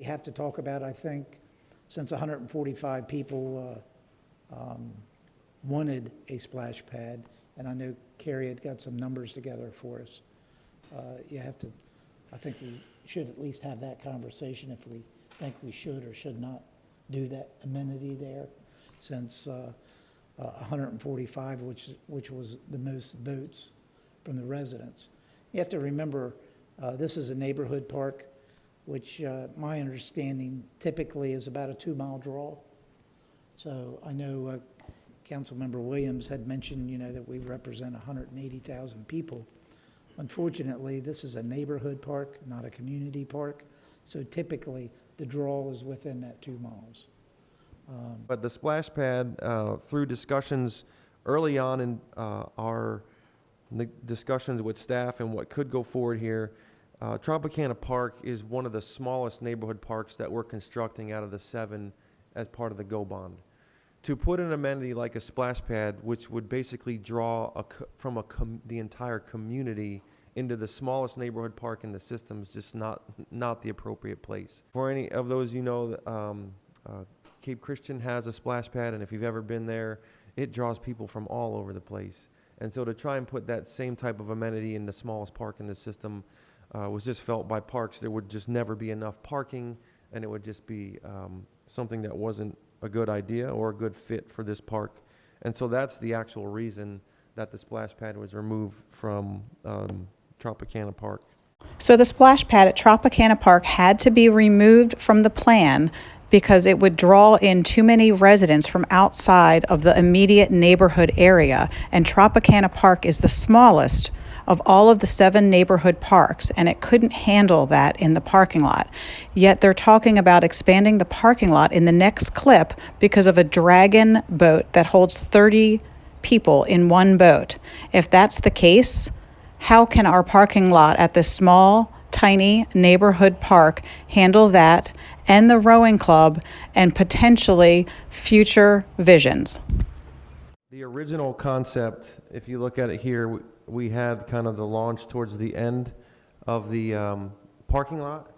We have to talk about, I think, since 145 people wanted a splash pad, and I know Carrie had got some numbers together for us. I think we should at least have that conversation if we think we should or should not do that amenity there, since 145, which was the most votes from the residents. You have to remember, this is a neighborhood park, which my understanding typically is about a 2-mile draw. So I know Councilmember Williams had mentioned, that we represent 180,000 people. Unfortunately, this is a neighborhood park, not a community park. So typically, the draw is within that 2 miles. But the splash pad, through discussions early on in our discussions with staff and what could go forward here, Tropicana Park is one of the smallest neighborhood parks that we're constructing out of the 7 as part of the GO bond. To put an amenity like a splash pad, which would basically draw the entire community into the smallest neighborhood park in the system, is just not the appropriate place. For any of those Cape Christian has a splash pad, and if you've ever been there, it draws people from all over the place. And so to try and put that same type of amenity in the smallest park in the system was just felt by parks there would just never be enough parking, and it would just be something that wasn't a good idea or a good fit for this park. And so that's the actual reason that the splash pad was removed from Tropicana Park. So the splash pad at Tropicana Park had to be removed from the plan because it would draw in too many residents from outside of the immediate neighborhood area. And Tropicana Park is the smallest of all of the 7 neighborhood parks, and it couldn't handle that in the parking lot. Yet they're talking about expanding the parking lot in the next clip because of a dragon boat that holds 30 people in one boat. If that's the case, how can our parking lot at this small, tiny neighborhood park handle that and the rowing club and potentially future visions? The original concept, if you look at it here, we had kind of the launch towards the end of the parking lot,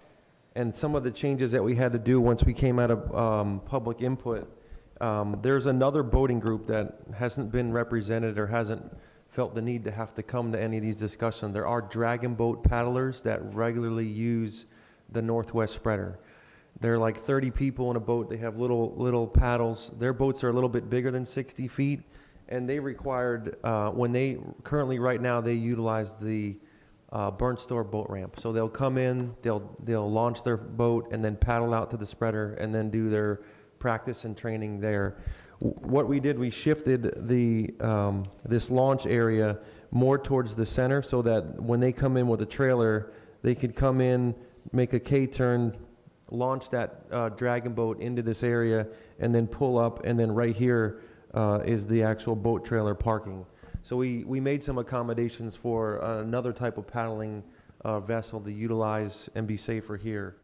and some of the changes that we had to do once we came out of public input. There's another boating group that hasn't been represented or hasn't felt the need to have to come to any of these discussions. There are dragon boat paddlers that regularly use the Northwest Spreader. They're like 30 people in a boat. They have little paddles. Their boats are a little bit bigger than 60 feet. And they required, currently right now, they utilize the Burnt Store boat ramp. So they'll come in, they'll launch their boat and then paddle out to the spreader and then do their practice and training there. What we did, we shifted this launch area more towards the center so that when they come in with a trailer, they could come in, make a K-turn, launch that dragon boat into this area and then pull up, and then right here is the actual boat trailer parking. So we made some accommodations for another type of paddling vessel to utilize and be safer here.